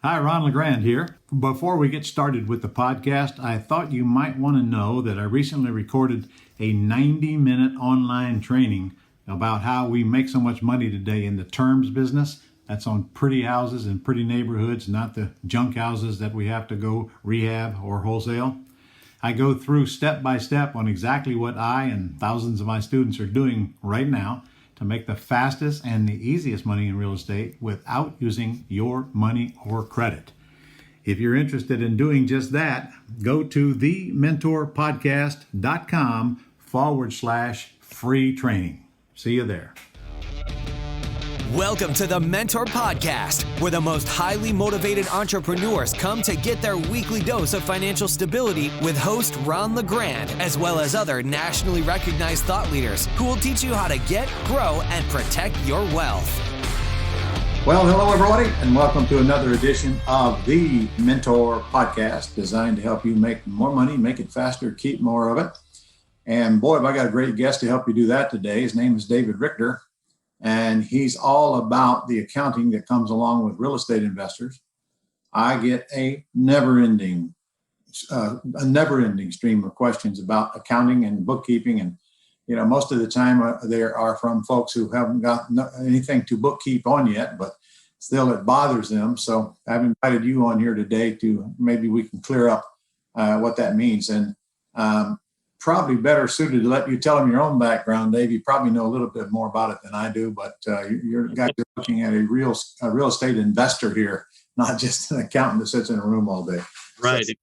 Hi, Ron LeGrand here. Before we get started with the podcast, I thought you might want to know that I recently recorded a 90-minute online training about how we make so much money today in the terms business. That's on pretty houses in pretty neighborhoods, not the junk houses that we have to go rehab or wholesale. I go through step by step on exactly what I and thousands of my students are doing right now to make the fastest and the easiest money in real estate without using your money or credit. If you're interested in doing just that, go to thementorpodcast.com/free training. See you there. Welcome to the Mentor Podcast, where the most highly motivated entrepreneurs come to get their weekly dose of financial stability with host Ron LeGrand, as well as other nationally recognized thought leaders who will teach you how to get, grow, and protect your wealth. Well, hello, everybody, and welcome to another edition of the Mentor Podcast, designed to help you make more money, make it faster, keep more of it. And boy, have I got a great guest to help you do that today. His name is David Richter. And he's all about the accounting that comes along with real estate investors. I get a never-ending stream of questions about accounting and bookkeeping. And, you know, most of the time they are from folks who haven't got anything to bookkeep on yet, but still it bothers them. So I've invited you on here today to maybe we can clear up what that means. And probably better suited to let you tell them your own background, Dave. You probably know a little bit more about it than I do, but you're guys are looking at a real estate investor here, not just an accountant that sits in a room all day. Right. So,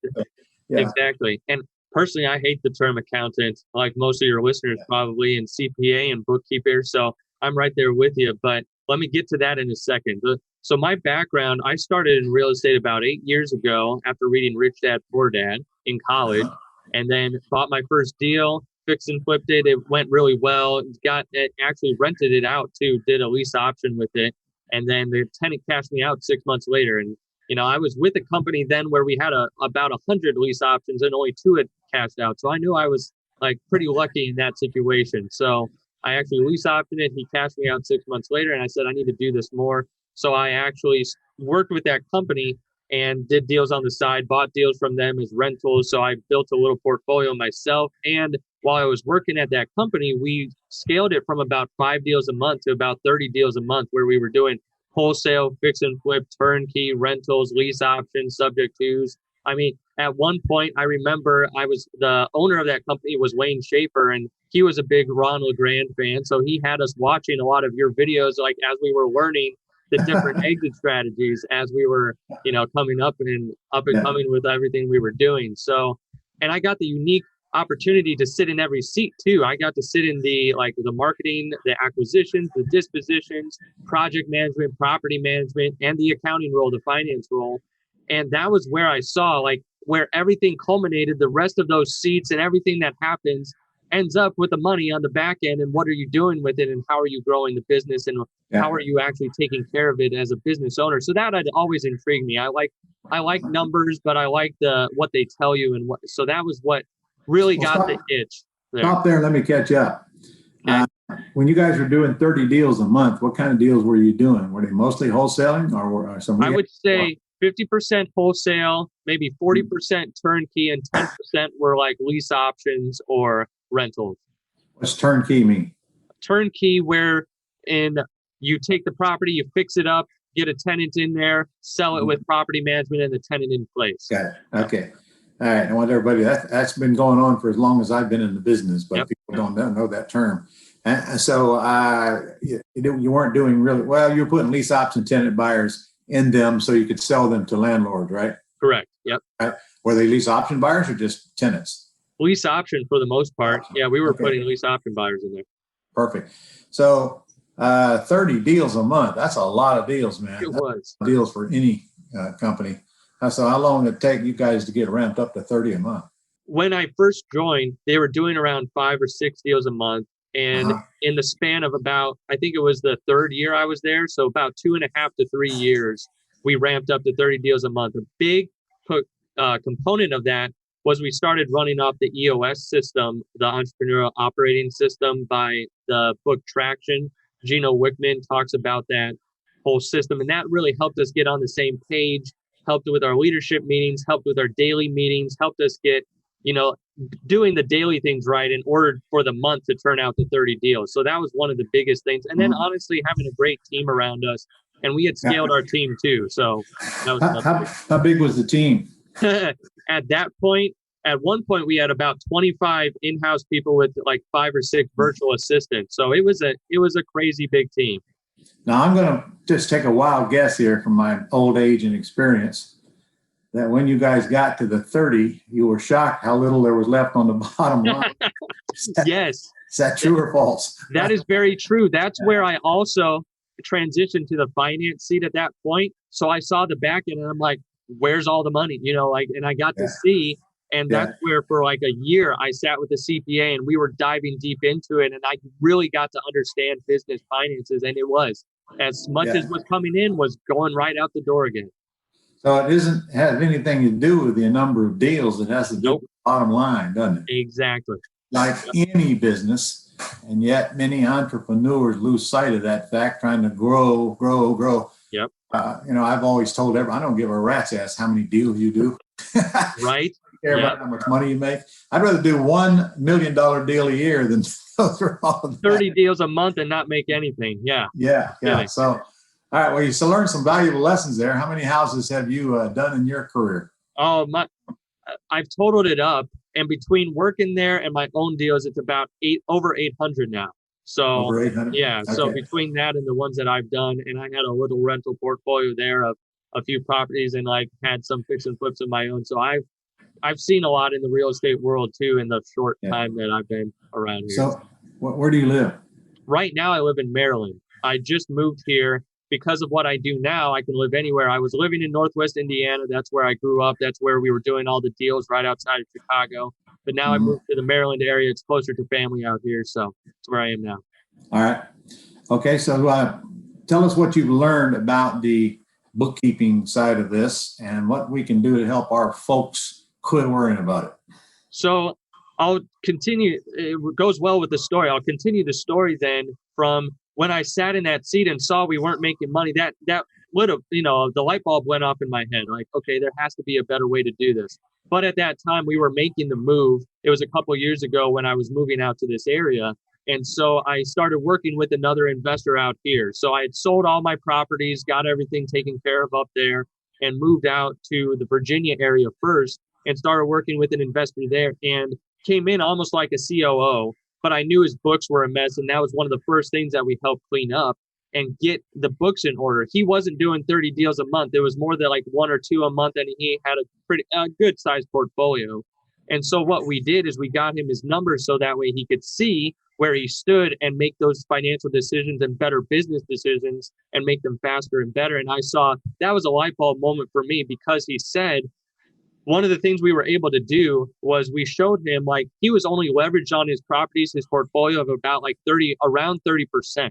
Exactly. And personally, I hate the term accountant, like most of your listeners probably, and CPA and bookkeeper. So I'm right there with you, but let me get to that in a second. So my background, I started in real estate about 8 years ago after reading Rich Dad, Poor Dad in college. And then bought my first deal, fixed and flipped it. It went really well. Actually rented it out too, did a lease option with it. And then the tenant cashed me out 6 months later. And, you know, I was with a company then where we had about 100 lease options and only 2 had cashed out. So I knew I was like pretty lucky in that situation. So I actually lease optioned it. He cashed me out 6 months later. And I said, I need to do this more. So I actually worked with that company and did deals on the side, bought deals from them as rentals. So I built a little portfolio myself. And while I was working at that company, we scaled it from about 5 deals a month to about 30 deals a month, where we were doing wholesale, fix and flip, turnkey, rentals, lease options, subject twos. I mean, at one point, I remember the owner of that company was Wayne Schaefer, and he was a big Ron LeGrand fan. So he had us watching a lot of your videos, like as we were learning the different exit strategies as we were, you know, coming up and coming with everything we were doing. So, and I got the unique opportunity to sit in every seat too. I got to sit in the marketing, the acquisitions, the dispositions, project management, property management, and the accounting role, the finance role. And that was where I saw where everything culminated. The rest of those seats and everything that happens ends up with the money on the back end, and what are you doing with it, and how are you growing the business, and how are you actually taking care of it as a business owner? So that had always intrigued me. I like numbers, but I like what they tell you, and so that was what really got the itch there. Stop there and let me catch up. Okay. When you guys were doing 30 deals a month, what kind of deals were you doing? Were they mostly wholesaling, or were some? I would say 50% wholesale, maybe 40% turnkey, and 10% were like lease options or rentals. What's turnkey mean? Turnkey, where you take the property, you fix it up, get a tenant in there, sell it with property management and the tenant in place. Got it. Okay. All right. I want everybody, that's been going on for as long as I've been in the business, but people don't know that term. And so you weren't doing really well. You were putting lease option tenant buyers in them so you could sell them to landlords, right? Correct. Yep. Right. Were they lease option buyers or just tenants? Lease option for the most part. Yeah, we were putting lease option buyers in there. Perfect. So 30 deals a month. That's a lot of deals, man. It was. Deals for any company. So how long did it take you guys to get ramped up to 30 a month? When I first joined, they were doing around 5 or 6 deals a month. And in the span of about, I think it was the third year I was there, so about 2.5 to 3 years, we ramped up to 30 deals a month. A big component of that was we started running off the EOS system, the entrepreneurial operating system, by the book Traction. Gino Wickman talks about that whole system, and that really helped us get on the same page helped with our leadership meetings, helped with our daily meetings, helped us get, doing the daily things right in order for the month to turn out to 30 deals. So that was one of the biggest things. And then honestly, having a great team around us, and we had scaled our team too. So that was how big was the team? at that point, at one point, we had about 25 in-house people with like 5 or 6 virtual assistants. So it was a crazy big team. Now I'm going to just take a wild guess here from my old age and experience that when you guys got to the 30, you were shocked how little there was left on the bottom line. Yes. Is that true or false? That is very true. That's where I also transitioned to the finance seat at that point. So I saw the back end and I'm like, where's all the money? And I got to see. And that's where for like a year, I sat with the CPA and we were diving deep into it. And I really got to understand business finances. And it was as much as was coming in was going right out the door again. So it doesn't have anything to do with the number of deals. It has to do with the bottom line, doesn't it? Exactly. Like any business. And yet many entrepreneurs lose sight of that fact, trying to grow. Yep. I've always told everyone, I don't give a rat's ass how many deals you do. Right. Care about how much money you make. I'd rather do $1 million deal a year than go through all of that. 30 deals a month and not make anything. Yeah. Yeah. So, all right. Well, you still learned some valuable lessons there. How many houses have you done in your career? Oh, I've totaled it up, and between working there and my own deals, it's about over 800 now. So over 800. Yeah. Okay. So between that and the ones that I've done, and I had a little rental portfolio there of a few properties, and like had some fix and flips of my own. So I've seen a lot in the real estate world too in the short time that I've been around here. So where do you live? Right now I live in Maryland. I just moved here because of what I do now. I can live anywhere. I was living in Northwest Indiana. That's where I grew up. That's where we were doing all the deals right outside of Chicago. But now I moved to the Maryland area. It's closer to family out here. So that's where I am now. All right. Okay. So tell us what you've learned about the bookkeeping side of this and what we can do to help our folks quit worrying about it. So I'll continue. It goes well with the story. I'll continue the story then from when I sat in that seat and saw we weren't making money. That would have, the light bulb went off in my head. Like, okay, there has to be a better way to do this. But at that time, we were making the move. It was a couple of years ago when I was moving out to this area. And so I started working with another investor out here. So I had sold all my properties, got everything taken care of up there, and moved out to the Virginia area first and started working with an investor there and came in almost like a COO. But I knew his books were a mess. And that was one of the first things that we helped clean up and get the books in order. He wasn't doing 30 deals a month. It was more than like 1 or 2 a month. And he had a pretty good sized portfolio. And so what we did is we got him his numbers so that way he could see where he stood and make those financial decisions and better business decisions and make them faster and better. And I saw that was a light bulb moment for me because he said, one of the things we were able to do was we showed him like he was only leveraged on his properties, his portfolio of about like around 30%.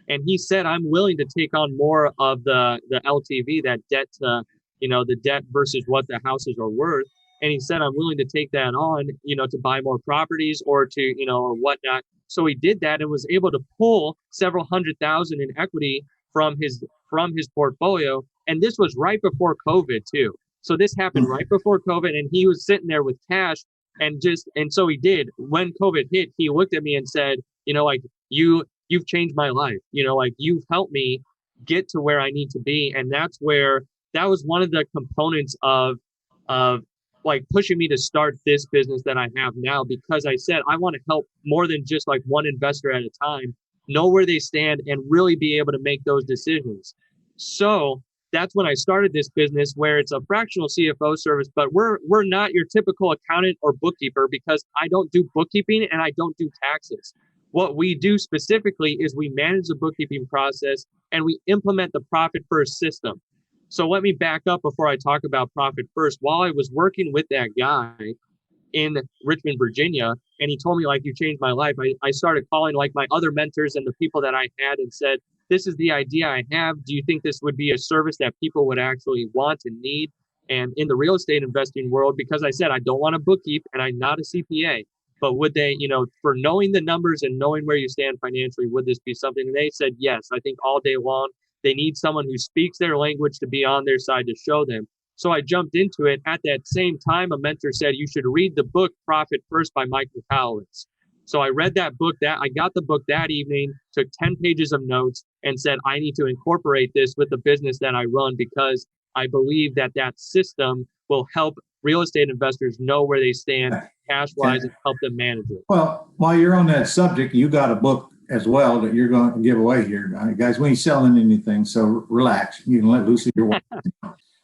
And he said, I'm willing to take on more of the LTV, that debt to, the debt versus what the houses are worth. And he said, I'm willing to take that on, to buy more properties or to, or whatnot. So he did that and was able to pull several $100,000 in equity from his portfolio. And this was right before COVID too. So this happened right before COVID, and he was sitting there with cash and so he did. When COVID hit, he looked at me and said, you've changed my life. You've helped me get to where I need to be. And that was one of the components of like pushing me to start this business that I have now, because I said, I want to help more than just like one investor at a time, know where they stand and really be able to make those decisions. So that's when I started this business where it's a fractional CFO service, but we're not your typical accountant or bookkeeper because I don't do bookkeeping and I don't do taxes. What we do specifically is we manage the bookkeeping process and we implement the profit first system. So let me back up before I talk about profit first. While I was working with that guy in Richmond, Virginia, and he told me, like, you changed my life, I started calling like my other mentors and the people that I had and said, this is the idea I have. Do you think this would be a service that people would actually want and need? And in the real estate investing world, because I said, I don't want to bookkeep and I'm not a CPA, but would they, for knowing the numbers and knowing where you stand financially, would this be something? And they said, yes, I think all day long. They need someone who speaks their language to be on their side to show them. So I jumped into it. At that same time, a mentor said, you should read the book Profit First by Mike Michalowicz. So I read that book I got the book that evening, took 10 pages of notes and said, I need to incorporate this with the business that I run because I believe that system will help real estate investors know where they stand cash wise and help them manage it. Well, while you're on that subject, you got a book as well that you're going to give away here. Guys, we ain't selling anything, so relax. You can let loose of your work.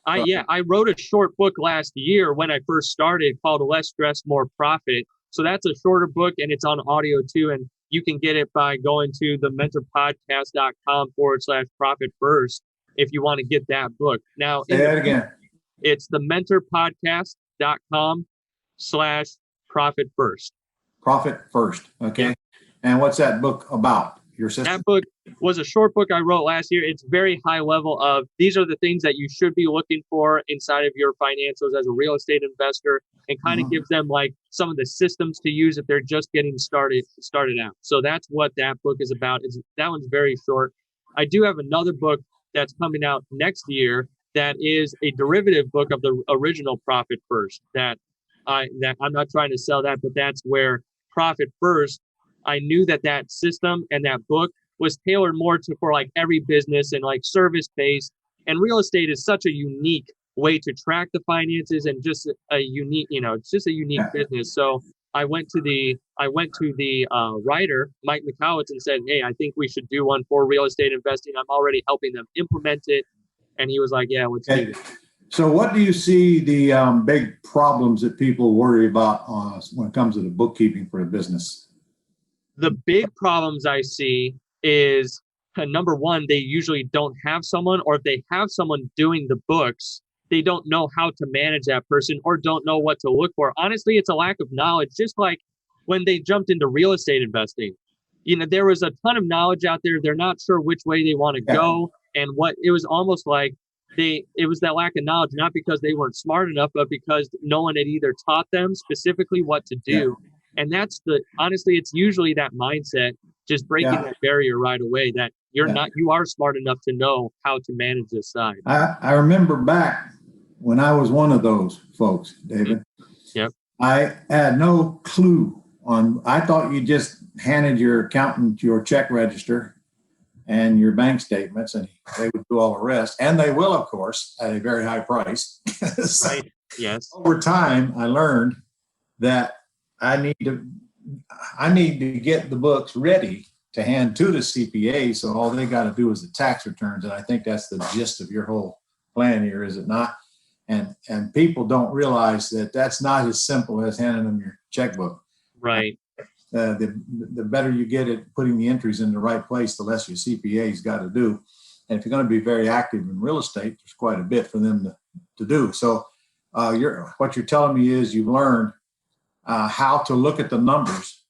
I wrote a short book last year when I first started called Less Stress, More Profit. So that's a shorter book and it's on audio too. And you can get it by going to thementorpodcast.com/profit first if you want to get that book. Now, say that again. It's thementorpodcast.com/profit first. Profit First. Okay. Yeah. And what's that book about? Your system? That book was a short book I wrote last year. It's very high level of these are the things that you should be looking for inside of your financials as a real estate investor, and kind of gives them like some of the systems to use if they're just getting started out. So that's what that book is about. That one's very short. I do have another book that's coming out next year that is a derivative book of the original Profit First. That I'm not trying to sell that, but that's where Profit First, I knew that system and that book was tailored more for like every business and like service based. And real estate is such a unique way to track the finances and just a unique, it's just a unique business. So I went to the writer, Mike Michalowicz, and said, hey, I think we should do one for real estate investing. I'm already helping them implement it. And he was like, yeah, let's do it. So what do you see the big problems that people worry about when it comes to the bookkeeping for a business? The big problems I see is, number one, they usually don't have someone, or if they have someone doing the books, they don't know how to manage that person or don't know what to look for. Honestly, it's a lack of knowledge. Just like when they jumped into real estate investing, there was a ton of knowledge out there. They're not sure which way they want to go. And it was almost like it was that lack of knowledge, not because they weren't smart enough, but because no one had either taught them specifically what to do. Yeah. And honestly, it's usually that mindset, just breaking that barrier right away that you are smart enough to know how to manage this side. I remember back when I was one of those folks, David. Yep. I had no clue I thought you just handed your accountant your check register and your bank statements and they would do all the rest. And they will, of course, at a very high price. So right. Yes. Over time, I learned that I need to get the books ready to hand to the CPA. So all they got to do is the tax returns. And I think that's the gist of your whole plan here, is it not? And people don't realize that that's not as simple as handing them your checkbook. Right. The better you get at putting the entries in the right place, the less your CPA's got to do. And if you're going to be very active in real estate, there's quite a bit for them to do. So what you're telling me is you've learned how to look at the numbers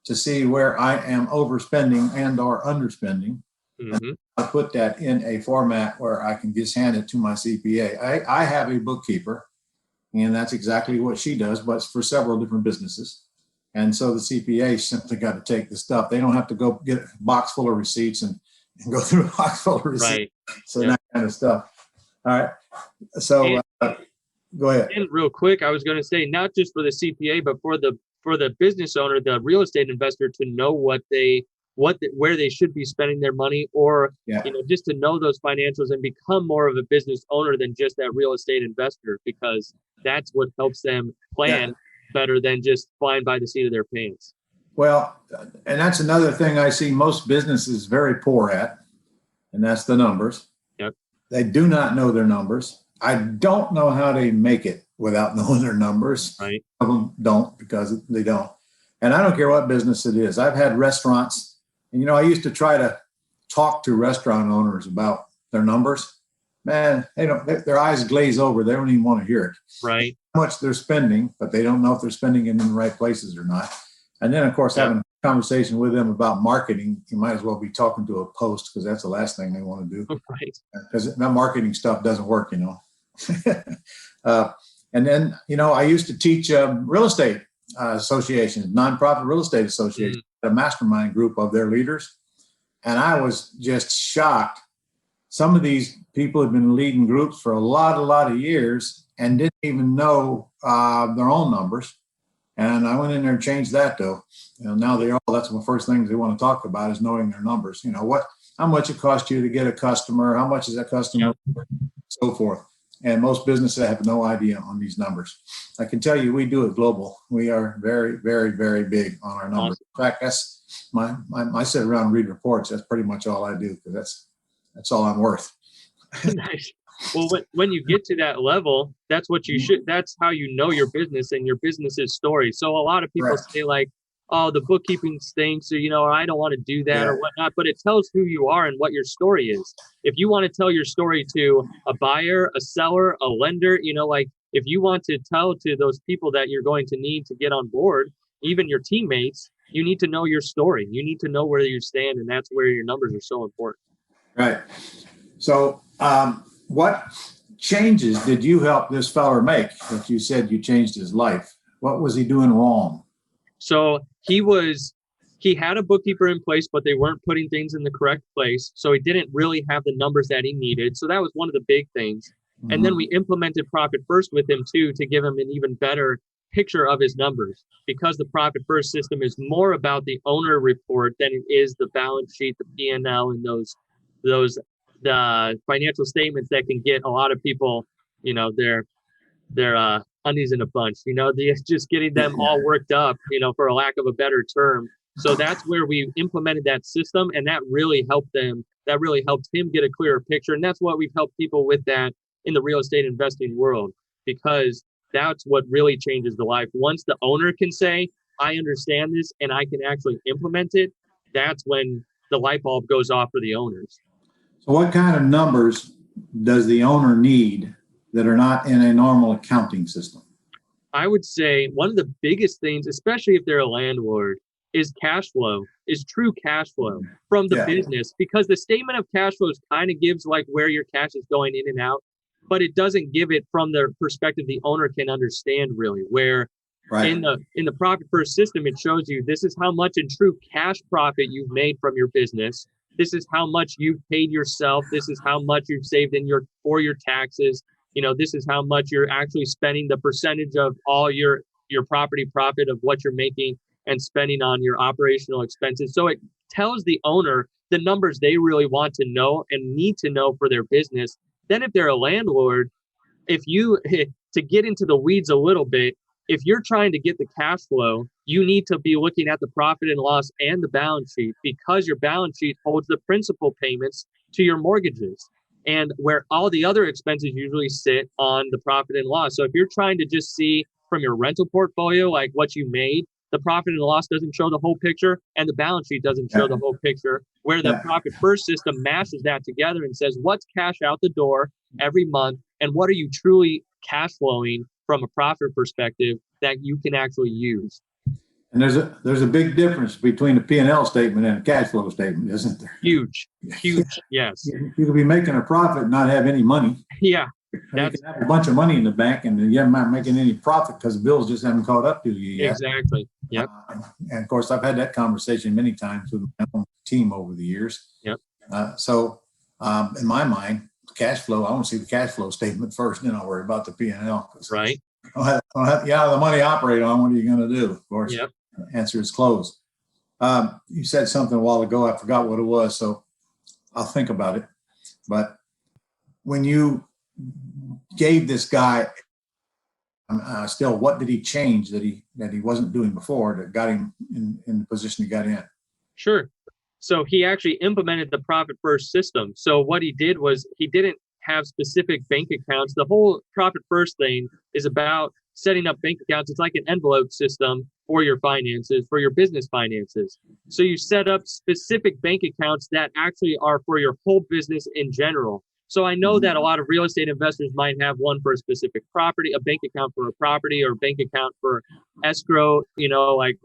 to see where I am overspending and or underspending. Mm-hmm. I put that in a format where I can just hand it to my CPA. I have a bookkeeper, and that's exactly what she does, but it's for several different businesses. And so the CPA simply got to take the stuff. They don't have to go get a box full of receipts and go through a box full of receipts. Right. So that kind of stuff. All right. So go ahead. And real quick, I was going to say, not just for the CPA, but for the business owner, the real estate investor, to know where they should be spending their money, or just to know those financials and become more of a business owner than just that real estate investor, because that's what helps them plan better than just flying by the seat of their pants. Well, and that's another thing I see most businesses very poor at, and that's the numbers. Yep. They do not know their numbers. I don't know how they make it without knowing their numbers. Right. Some of them don't, because they don't. And I don't care what business it is. I've had restaurants, and I used to try to talk to restaurant owners about their numbers. Man, their eyes glaze over. They don't even want to hear it. Right. How much they're spending, but they don't know if they're spending it in the right places or not. And then, of course, having a conversation with them about marketing, you might as well be talking to a post, because that's the last thing they want to do. Right. Because that marketing stuff doesn't work, And then, I used to teach real estate associations, nonprofit real estate associations, a mastermind group of their leaders. And I was just shocked some of these people have been leading groups for a lot of years and didn't even know their own numbers. And I went in there and changed that though. Now that's one of the first things they want to talk about is knowing their numbers. How much it costs you to get a customer, how much is that customer, so forth. And most businesses have no idea on these numbers. I can tell you, we do it global. We are very, very, very big on our numbers. In fact, that's I sit around and read reports. That's pretty much all I do because that's all I'm worth. Nice. Well, when you get to that level, that's what you should. That's how you know your business and your business's story. So a lot of people say like, "Oh, the bookkeeping stinks," or I don't want to do that or whatnot. But it tells who you are and what your story is. If you want to tell your story to a buyer, a seller, a lender, like if you want to tell to those people that you're going to need to get on board, even your teammates, you need to know your story. You need to know where you stand, and that's where your numbers are so important. Right. So, what changes did you help this feller make that you said you changed his life? What was he doing wrong? So he had a bookkeeper in place, but they weren't putting things in the correct place. So he didn't really have the numbers that he needed. So that was one of the big things. Mm-hmm. And then we implemented Profit First with him too, to give him an even better picture of his numbers, because the Profit First system is more about the owner report than it is the balance sheet, the P&L, and the financial statements that can get a lot of people, their undies in a bunch, just getting them all worked up, for a lack of a better term. So that's where we implemented that system, and that really helped them. That really helped him get a clearer picture. And that's what we've helped people with that in the real estate investing world, because that's what really changes the life. Once the owner can say, I understand this and I can actually implement it, that's when the light bulb goes off for the owners. So what kind of numbers does the owner need that are not in a normal accounting system? I would say one of the biggest things, especially if they're a landlord, is cash flow, is true cash flow from the business, because the statement of cash flows kind of gives like where your cash is going in and out, but it doesn't give it from the perspective the owner can understand really, where in the Profit First system, it shows you this is how much in true cash profit you've made from your business. This is how much you've paid yourself. This is how much you've saved for your taxes. This is how much you're actually spending, the percentage of all your property profit of what you're making and spending on your operational expenses. So it tells the owner the numbers they really want to know and need to know for their business. Then if they're a landlord, to get into the weeds a little bit, if you're trying to get the cash flow, you need to be looking at the profit and loss and the balance sheet, because your balance sheet holds the principal payments to your mortgages, and where all the other expenses usually sit on the profit and loss. So if you're trying to just see from your rental portfolio, like what you made, the profit and loss doesn't show the whole picture, and the balance sheet doesn't show the whole picture, where the Profit First system mashes that together and says, what's cash out the door every month, and what are you truly cash flowing from a profit perspective that you can actually use. And there's a big difference between a P&L statement and a cash flow statement, isn't there? Huge, yes. You could be making a profit and not have any money. Yeah. You can have a bunch of money in the bank and you're not making any profit because the bills just haven't caught up to you yet. Exactly. Yep. And of course, I've had that conversation many times with my own team over the years. Yep. So in my mind, cash flow, I want to see the cash flow statement first, then I'll worry about the P&L. Right. The money operate on, what are you going to do? Of course, answer is closed. You said something a while ago, I forgot what it was, so I'll think about it. But when you gave this guy, still, what did he change that he wasn't doing before that got him in the position he got in? Sure. So he actually implemented the Profit First system. So what he did was he didn't have specific bank accounts. The whole Profit First thing is about setting up bank accounts. It's like an envelope system for your finances, for your business finances. So you set up specific bank accounts that actually are for your whole business in general. So I know that a lot of real estate investors might have one for a specific property, a bank account for a property, or a bank account for escrow,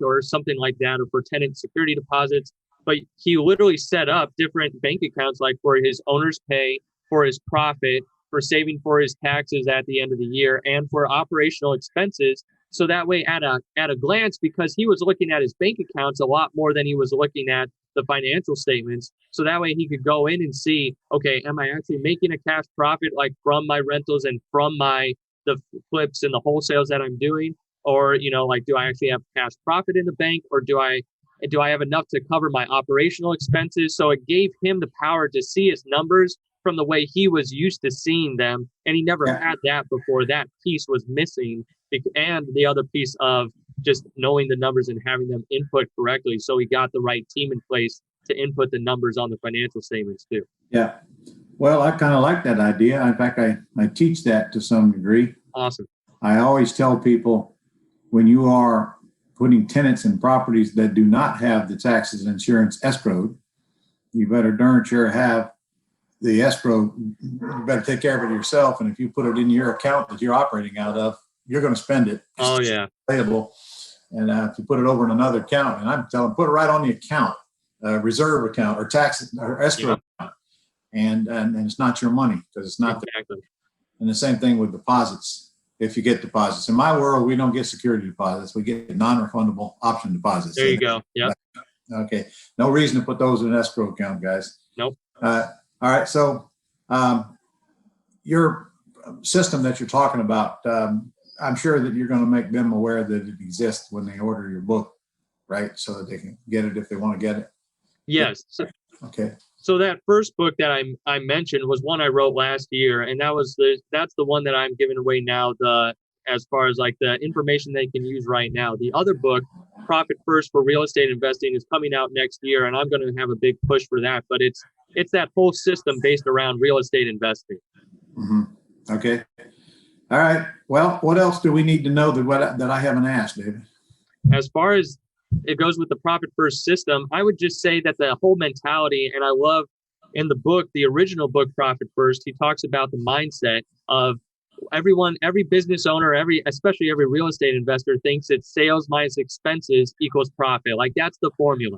or something like that, or for tenant security deposits. But he literally set up different bank accounts, like for his owner's pay, for his profit, for saving for his taxes at the end of the year, and for operational expenses. So that way, at a glance, because he was looking at his bank accounts a lot more than he was looking at the financial statements. So that way he could go in and see, okay, am I actually making a cash profit like from my rentals and from the flips and the wholesales that I'm doing? Or, like, do I actually have cash profit in the bank, or do I have enough to cover my operational expenses? So it gave him the power to see his numbers from the way he was used to seeing them. And he never had that before. That piece was missing. And the other piece of just knowing the numbers and having them input correctly. So he got the right team in place to input the numbers on the financial statements too. Yeah. Well, I kind of like that idea. In fact, I teach that to some degree. Awesome. I always tell people, when you are putting tenants in properties that do not have the taxes and insurance escrowed, you better darn sure have the escrow. You better take care of it yourself. And if you put it in your account that you're operating out of, you're going to spend it. Oh, yeah. Payable. And if you put it over in another account, and I'm telling them, put it right on the account, reserve account or tax or escrow account. And it's not your money, because it's not. Exactly. And the same thing with deposits. If you get deposits, in my world, we don't get security deposits. We get non-refundable option deposits. There you go. Yep. Okay. No reason to put those in an escrow account, guys. Nope. All right. So your system that you're talking about, I'm sure that you're going to make them aware that it exists when they order your book, right? So that they can get it if they want to get it. Yes. Okay. So that first book that I mentioned was one I wrote last year, and that's the one that I'm giving away now. As far as like the information they can use right now. The other book, Profit First for Real Estate Investing, is coming out next year, and I'm going to have a big push for that. But it's that whole system based around real estate investing. Mm-hmm. Okay. All right. Well, what else do we need to know that I haven't asked, David? As far as it goes with the Profit First system, I would just say that the whole mentality, and I love in the book, the original book, Profit First, he talks about the mindset of every business owner, especially every real estate investor thinks it's sales minus expenses equals profit. Like, that's the formula.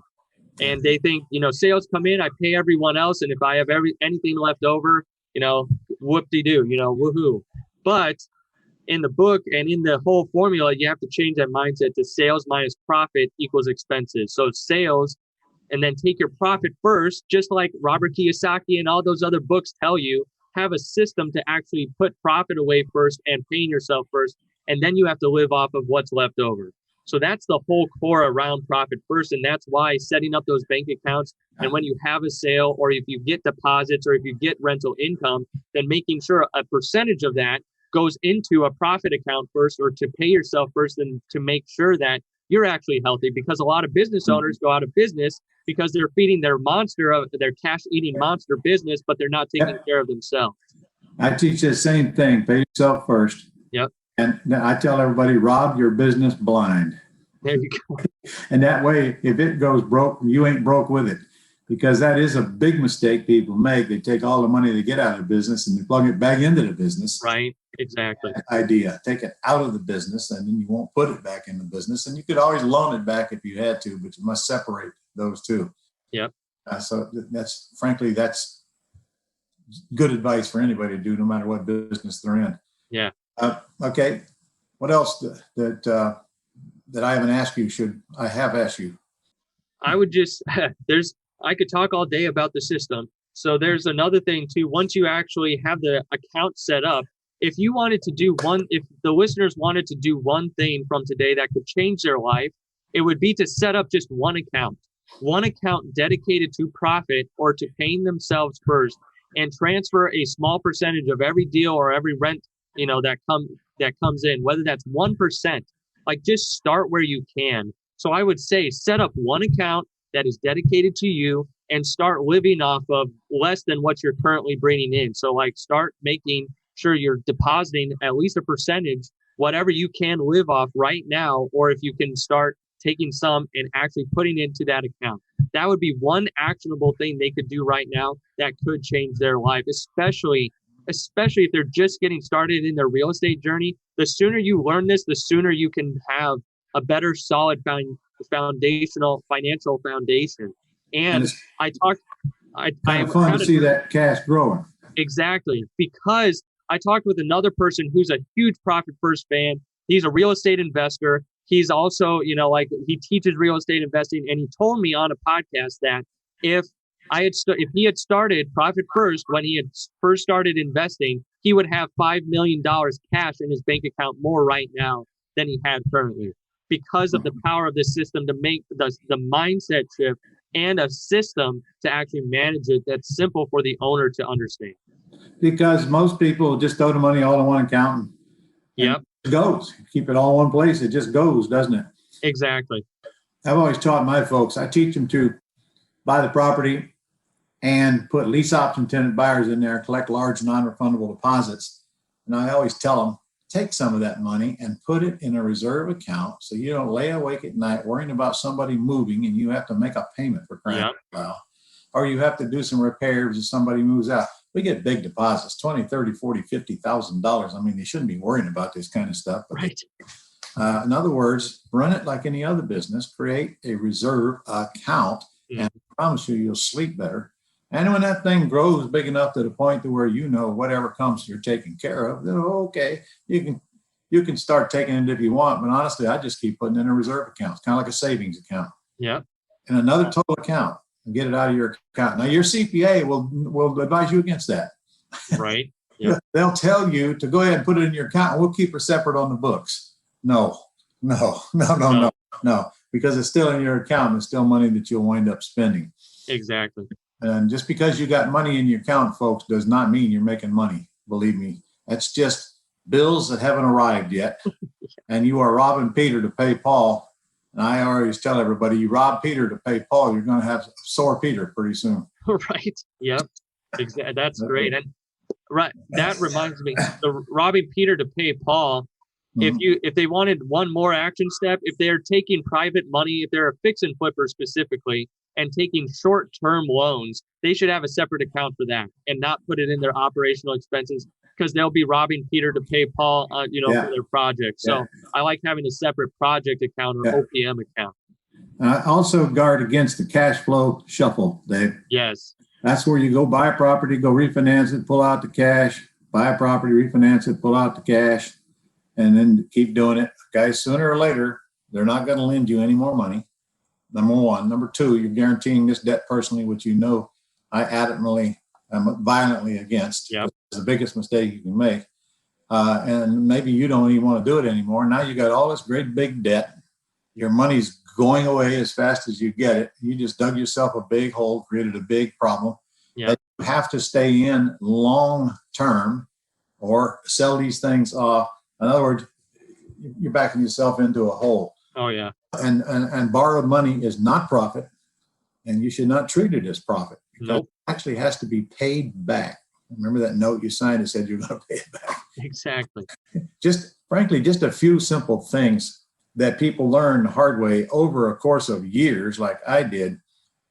And they think, sales come in, I pay everyone else. And if I have anything left over, whoop-de-doo, woohoo. But in the book and in the whole formula, you have to change that mindset to sales minus profit equals expenses. So sales, and then take your profit first, just like Robert Kiyosaki and all those other books tell you, have a system to actually put profit away first and paying yourself first. And then you have to live off of what's left over. So that's the whole core around Profit First. And that's why setting up those bank accounts, and when you have a sale, or if you get deposits, or if you get rental income, then making sure a percentage of that goes into a profit account first, or to pay yourself first, and to make sure that you're actually healthy. Because a lot of business owners go out of business because they're feeding their cash eating monster business, but they're not taking care of themselves. I teach the same thing. Pay yourself first. Yep. And I tell everybody, rob your business blind. There you go. And that way, if it goes broke, you ain't broke with it. Because that is a big mistake people make. They take all the money they get out of business and they plug it back into the business. Right. Exactly. Idea. Take it out of the business, and then you won't put it back in the business. And you could always loan it back if you had to, but you must separate those two. Yep. So that's good advice for anybody to do, no matter what business they're in. Yeah. Okay. What else that I haven't asked you I have asked you? I would just, I could talk all day about the system. So there's another thing too. Once you actually have the account set up, if the listeners wanted to do one thing from today that could change their life, it would be to set up just one account dedicated to profit or to paying themselves first, and transfer a small percentage of every deal or every rent, that comes in, whether that's 1%, like, just start where you can. So I would say set up one account that is dedicated to you and start living off of less than what you're currently bringing in. So like, start making sure you're depositing at least a percentage, whatever you can live off right now, or if you can start taking some and actually putting into that account. That would be one actionable thing they could do right now that could change their life, especially if they're just getting started in their real estate journey. The sooner you learn this, the sooner you can have a better, solid foundational financial foundation. And I fun to see that cash growing. Exactly. Because I talked with another person who's a huge Profit First fan. He's a real estate investor. he's also, like he teaches real estate investing, and he told me on a podcast that if he had started Profit First when he had first started investing, he would have $5 million cash in his bank account more right now than he had currently, because of the power of the system to make the mindset shift and a system to actually manage it that's simple for the owner to understand. Because most people just throw the money all in one account and Yep. it goes. Keep it all in one place. It just goes, doesn't it? Exactly. I've always taught my folks, I teach them to buy the property and put lease option tenant buyers in there, collect large non-refundable deposits. And I always tell them, take some of that money and put it in a reserve account so you don't lay awake at night worrying about somebody moving and you have to make a payment for crying out loud. Or you have to do some repairs if somebody moves out. We get big deposits, $20,000, $30,000, $40,000, $50,000. I mean, they shouldn't be worrying about this kind of stuff. But right. In other words, run it like any other business. Create a reserve account, and I promise you'll sleep better. And when that thing grows big enough to the point to where whatever comes, you're taken care of, then okay, you can start taking it if you want. But honestly, I just keep putting it in a reserve account. It's kind of like a savings account. Yeah. And another total account. And get it out of your account. Now, your CPA will advise you against that. Right. Yeah. They'll tell you to go ahead and put it in your account, and we'll keep it separate on the books. No, because it's still in your account. It's still money that you'll wind up spending. Exactly. And just because you got money in your account, folks, does not mean you're making money. Believe me, that's just bills that haven't arrived yet. And you are robbing Peter to pay Paul. And I always tell everybody, you rob Peter to pay Paul, you're going to have sore Peter pretty soon. Right. Yep. Exactly. That's great. And right, that reminds me, the robbing Peter to pay Paul. If they wanted one more action step, if they're taking private money, if they're a fix and flipper specifically, and taking short-term loans, they should have a separate account for that and not put it in their operational expenses, because they'll be robbing Peter to pay Paul, for their project. So I like having a separate project account or OPM account. Also guard against the cash flow shuffle, Dave. Yes. That's where you go buy a property, go refinance it, pull out the cash, buy a property, refinance it, pull out the cash, and then keep doing it. Guys, sooner or later, they're not going to lend you any more money. Number one. Number two, you're guaranteeing this debt personally, which I adamantly, I'm violently against. Yep. It's the biggest mistake you can make. And maybe you don't even want to do it anymore. Now you got all this great big debt. Your money's going away as fast as you get it. You just dug yourself a big hole, created a big problem. Yep. That you have to stay in long term or sell these things off. In other words, you're backing yourself into a hole. Oh, yeah. And borrowed money is not profit, and you should not treat it as profit, because Nope. it actually has to be paid back. Remember that note you signed that said you're going to pay it back. Exactly. Just a few simple things that people learn the hard way over a course of years, like I did,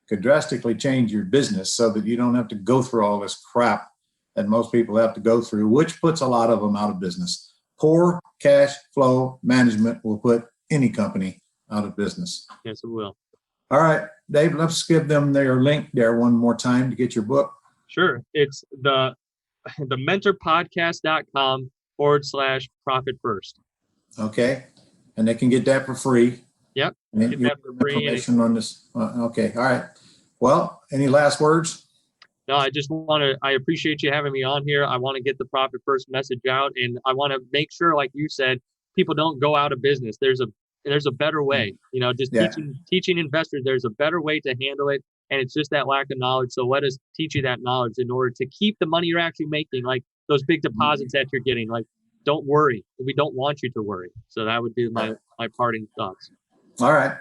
could drastically change your business so that you don't have to go through all this crap that most people have to go through, which puts a lot of them out of business. Poor cash flow management will put any company out of business. Yes, it will. All right, Dave, let's give them their link there one more time to get your book. Sure. It's the mentorpodcast.com/profit first. Okay. And they can get that for free. Yep. And Get that for free. information on this. Okay. All right. Well, any last words? No, I appreciate you having me on here. I want to get the Profit First message out, and I want to make sure, like you said, people don't go out of business. There's a better way, teaching investors, there's a better way to handle it. And it's just that lack of knowledge. So let us teach you that knowledge in order to keep the money you're actually making, like those big deposits that you're getting. Like, don't worry. We don't want you to worry. So that would be my parting thoughts. All right.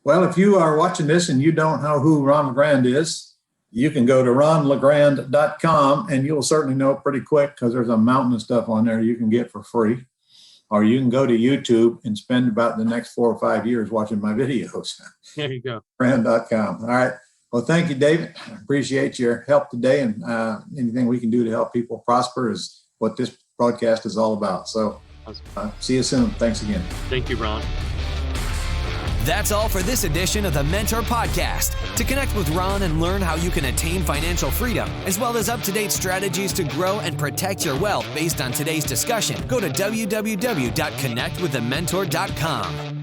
Well, if you are watching this and you don't know who Ron LeGrand is, you can go to ronlegrand.com, and you'll certainly know pretty quick, because there's a mountain of stuff on there you can get for free. Or you can go to YouTube and spend about the next 4 or 5 years watching my videos. There you go. Brand.com. All right. Well, thank you, David. I appreciate your help today, and anything we can do to help people prosper is what this broadcast is all about. So see you soon. Thanks again. Thank you, Ron. That's all for this edition of the Mentor Podcast. To connect with Ron and learn how you can attain financial freedom, as well as up-to-date strategies to grow and protect your wealth based on today's discussion, go to www.connectwiththementor.com.